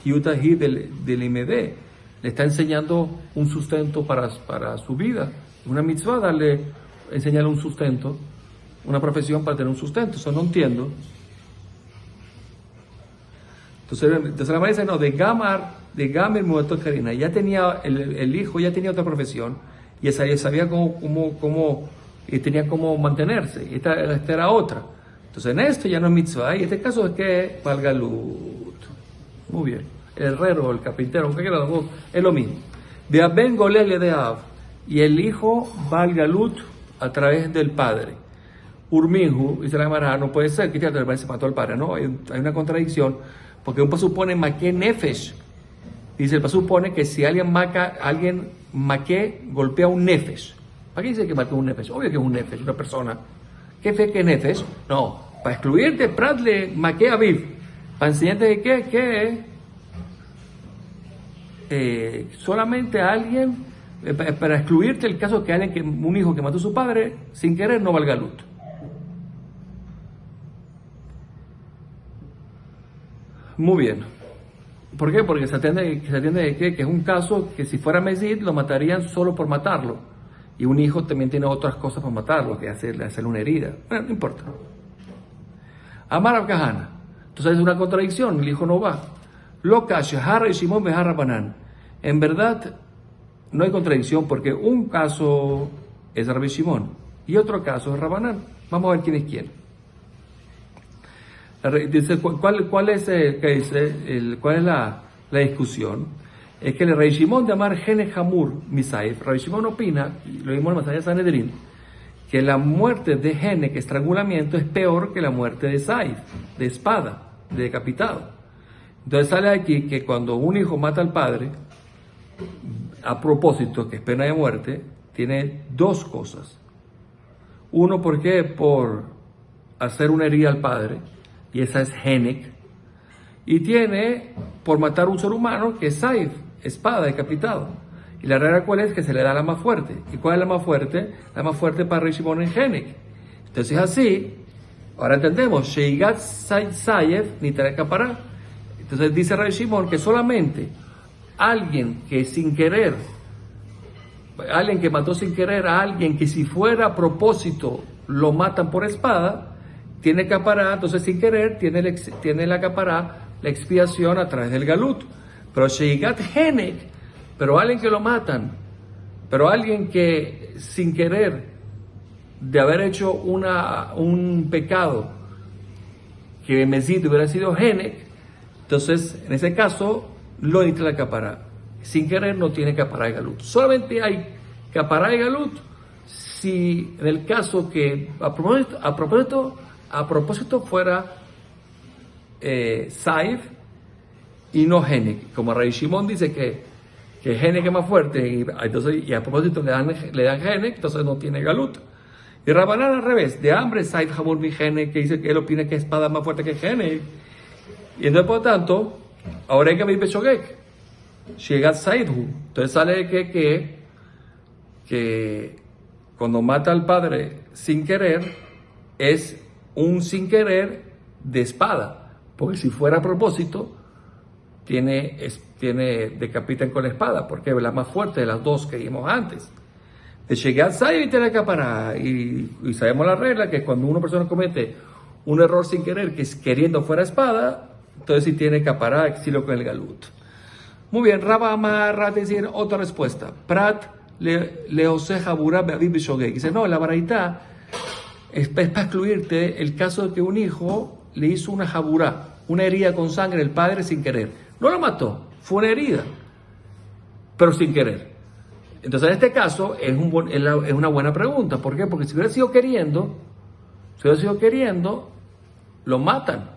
del Imede. le está enseñando un sustento para su vida. Una mitzvah, enseñarle un sustento, una profesión para tener un sustento. Eso no entiendo. Entonces la madre dice, no, de Gamer Muerto Karina, ya tenía, el hijo ya tenía otra profesión, y ya sabía y tenía cómo mantenerse, y esta era otra. Entonces en esto ya no es mitzvah, y este caso es que valga lut. Muy bien. El herrero, el carpintero, es lo mismo. De Aben Golele de Av, y el hijo valga lut a través del padre. Urminhu, dice la Gemara, no puede ser que el padre se mató al padre, no, hay una contradicción, porque un pasú pone maqué nefesh. Dice el pasú pone que si alguien maqué golpea un nefesh. ¿Para qué dice que mató un nefesh? Obvio que es un nefesh, una persona. ¿Qué fe que es nefesh? No, para excluirte, pradle maqué aviv. Para enseñarte que solamente alguien, para excluirte el caso que un hijo que mató a su padre sin querer no valga lut. Muy bien. ¿Por qué? Porque se atiende que es un caso que si fuera Mesid lo matarían solo por matarlo. Y un hijo también tiene otras cosas para matarlo, que hacerle una herida. Bueno, no importa. Amar Abkahana. Entonces es una contradicción, el hijo no va. Loka, Shehara y Shimon Behara Banan. En verdad, no hay contradicción porque un caso es Rabbi Shimon y otro caso es Rabanán. Vamos a ver quién es quién. Dice, ¿cuál es la discusión? Es que el Rabbi Shimon de Amar Gene Hamur Misaif, Rabbi Shimon opina, y lo vimos en la Masaya de Sanedrín, que la muerte de Gene, que estrangulamiento, es peor que la muerte de Saif, de espada, de decapitado. Entonces sale aquí que cuando un hijo mata al padre, a propósito, que es pena de muerte, tiene dos cosas. Uno, ¿por qué? Por hacer una herida al padre, y esa es Henek. Y tiene por matar a un ser humano, que es Saif, espada, decapitado. Y la regla cuál es, que se le da la más fuerte. ¿Y cuál es la más fuerte? La más fuerte para Rabbi Shimon en Henek. Entonces así, ahora entendemos, Sheigat Saif ni Tarekapará. Entonces dice Rabbi Shimon que solamente alguien que sin querer, alguien que mató sin querer a alguien que si fuera a propósito lo matan por espada, tiene capará, entonces sin querer tiene la capará, la expiación a través del galut. Pero Sheigat Henek, pero alguien que lo matan, pero alguien que sin querer de haber hecho un pecado que Mesid hubiera sido Henek, entonces en ese caso lo necesita la capará. Sin querer no tiene capará y galut. Solamente hay capará y galut si en el caso que a propósito fuera Saif y no Henek. Como Rabbi Shimon dice que Henek es más fuerte y a propósito le dan Henek, entonces no tiene galut. Y Rabanán al revés, de hambre Saif Hamur mi Henek, que dice que él opina que espada es más fuerte que Henek. Y entonces por lo tanto, ahora hay que ver Beshogek. Llega Saidhu. Entonces sale que cuando mata al padre sin querer, es un sin querer de espada. Porque si fuera a propósito, decapitan con la espada, porque es la más fuerte de las dos que vimos antes. De llegar Saidhu y tener que parar. Y sabemos la regla que cuando una persona comete un error sin querer, que es queriendo fuera espada, entonces si tiene que parar, exilio con el galut. Muy bien, Rabba Amar decir otra respuesta. Prat leose jabura beaviv bishogeg. Dice, no, la baraita es para excluirte el caso de que un hijo le hizo una jabura, una herida con sangre al padre sin querer. No lo mató, fue una herida, pero sin querer. Entonces en este caso es una buena pregunta. ¿Por qué? Porque si hubiera sido queriendo, lo matan.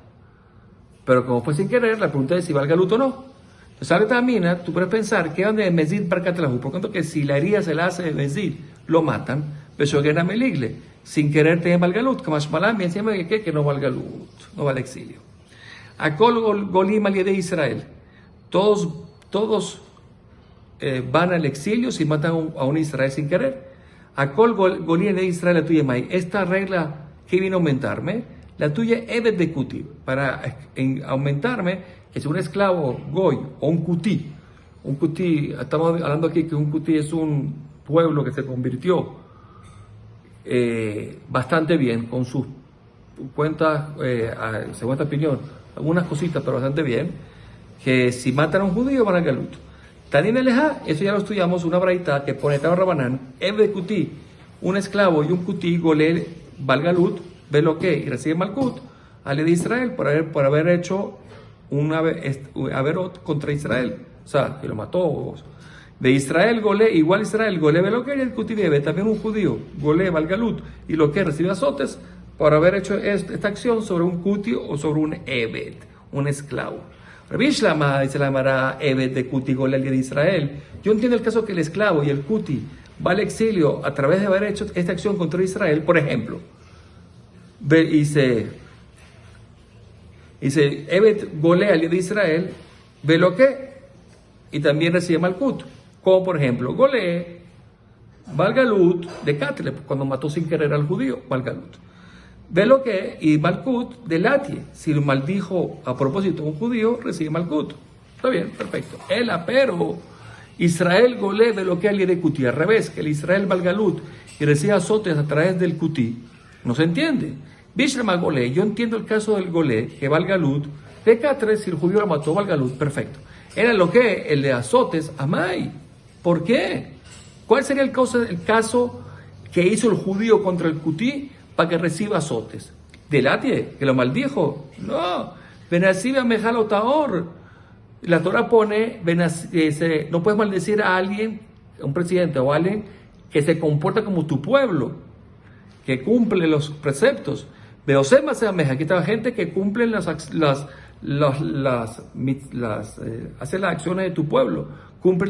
Pero como fue sin querer, la pregunta es si valga luto o no. Entonces, ahora también, tú puedes pensar que donde Mesid Barcatelaju, por tanto que si la herida se la hace de Mesid, lo matan, pero que era meligle, sin querer tener valga lut, como Ashmalam, bien siempre que no valga lut, no vale exilio. Akol Golim al de Israel, todos van al exilio si matan a un Israel sin querer. Akol Golim de Israel a tuya mai. Esta regla que vino a aumentarme, la tuya es de Kuti, para aumentarme, que si un esclavo goy o un kutí un Cutí, estamos hablando aquí que un Cutí es un pueblo que se convirtió bastante bien con sus cuentas, según esta opinión, algunas cositas, pero bastante bien, que si matan a un judío van a Galut. Tanin Elejá, eso ya lo estudiamos, una braita que pone Taba Rabanán, de Cutí, un esclavo y un Cutí, Golel, Valgalut, ve lo que, y recibe Malkut, ale de Israel, por haber hecho un averot contra Israel, o sea, que lo mató. De Israel, Golé, igual Israel, Golé, ve lo que, y el Cutí bebe, también un judío, Golé, Valgalut, y lo que recibe azotes por haber hecho esta acción sobre un Cutí o sobre un Evet, un esclavo. Rabbi Shlama dice la Gemara, Evet de Cutí, Golé, de Israel. Yo entiendo el caso que el esclavo y el Cutí va al exilio a través de haber hecho esta acción contra Israel, por ejemplo. Dice Evet golea de Israel, ve lo que, y también recibe Malkut, como por ejemplo, Golé, Valgalut de Catle, cuando mató sin querer al judío, Valgalut. Ve lo que, y Malkut de Latie, si lo maldijo a propósito un judío, recibe Malkut. Está bien, perfecto. Pero Israel Golé, ve lo que alguien de Cutí, al revés, que el Israel Valgalut y recibe azotes a través del Cutí, no se entiende. Bishlema Golé, yo entiendo el caso del Golé, que Valgalut, de K3, si el judío lo mató, Valgalut, perfecto. Era lo que, el de azotes, Amay. ¿Por qué? ¿Cuál sería el caso que hizo el judío contra el Cutí para que reciba azotes? ¿Delatie? ¿Que lo maldijo? No. Benasiba Mejalo Taor. La Torah pone, no puedes maldecir a alguien, a un presidente o a alguien que se comporta como tu pueblo, que cumple los preceptos. Beosema se ameja, aquí está gente que cumple hace las acciones de tu pueblo, cumple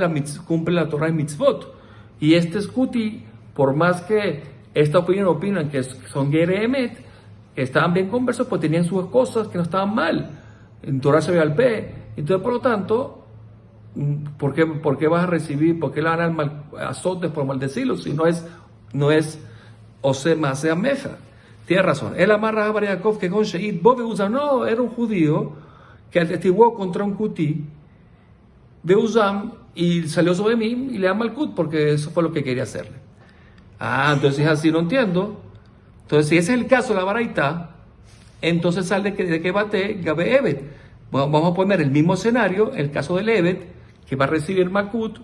la Torah y mitzvot. Y este Cutí, por más que esta opinión opinan que son Gerei Emet, que estaban bien conversos, pues tenían sus cosas que no estaban mal. En Torah se ve al P. Entonces, por lo tanto, ¿por qué vas a recibir, por qué le van a dar azotes por maldecirlo? Si no es Osema se ameja. Tiene razón. Él amarra a Bariakov que con Sheid Bob no, era un judío que atestiguó contra un Cutí de Uzam y salió sobre mí y le da Malkut porque eso fue lo que quería hacerle. Entonces así no entiendo. Entonces, si ese es el caso de la Baraita, entonces sale de que bate Gabe Evet. Vamos a poner el mismo escenario, el caso del Evet, que va a recibir Malkut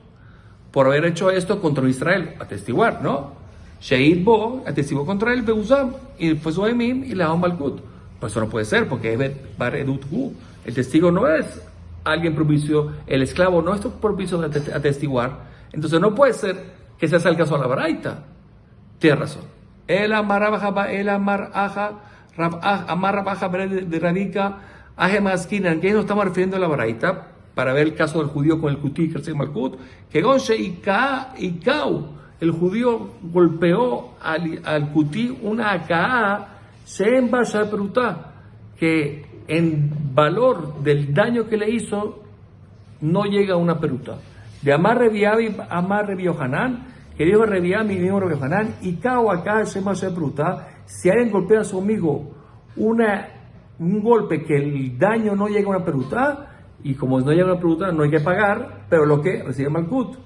por haber hecho esto contra Israel, atestiguar, ¿no? Sheid Bo, atestiguó contra él, Beuzam, y fue su Emim y le da un Malkut. Pues eso no puede ser, porque Evet Bar Edut Hu. El testigo no es alguien propicio, el esclavo no es propicio de atestiguar. Entonces no puede ser que se haga el caso a la Baraita. Tiene razón. El amar rabaja de Radika, Ajemasquinan, que nos estamos refiriendo a la Baraita, para ver el caso del judío con el Cutí, que recibe Malkut, que Gonche y Kau. El judío golpeó al Cutí una akaá, Shem Basha Perutá, que en valor del daño que le hizo no llega a una peruta. De Amar Rebiabi, Amar Rebiohanán, que dijo Rebiabi, mi mismo Rebiohanán, y Kao acá Shem Basha Perutá, si alguien golpea a su amigo un golpe que el daño no llega a una peruta, y como no llega a una peruta no hay que pagar, pero lo que recibe Malkut.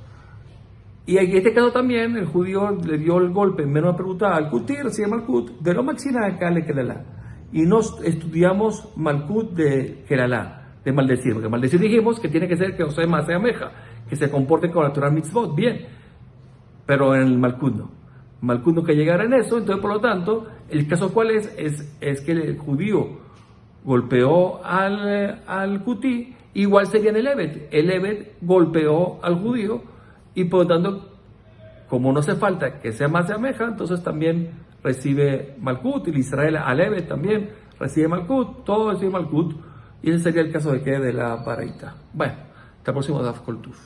Y en este caso también el judío le dio el golpe en menos pregunta al Cutí, recibe Malkut, de lo maxina acá le Kelalá. Y nos estudiamos Malkut de Kelalá, de maldecir, porque maldecir dijimos que tiene que ser que Osema sea meja, que se comporte con la Torah mitzvot, bien, pero en el Malkut no. Malkut no que llegara en eso, entonces por lo tanto, el caso cuál es que el judío golpeó al Cutí, igual sería en el Evet golpeó al judío, y por lo tanto, como no hace falta que sea más de ameja, entonces también recibe Malkut, y Israel Aleve también recibe Malkut, todo recibe Malkut, y ese sería el caso de la Baraita. Bueno, hasta el próximo Daf Kol Tuf.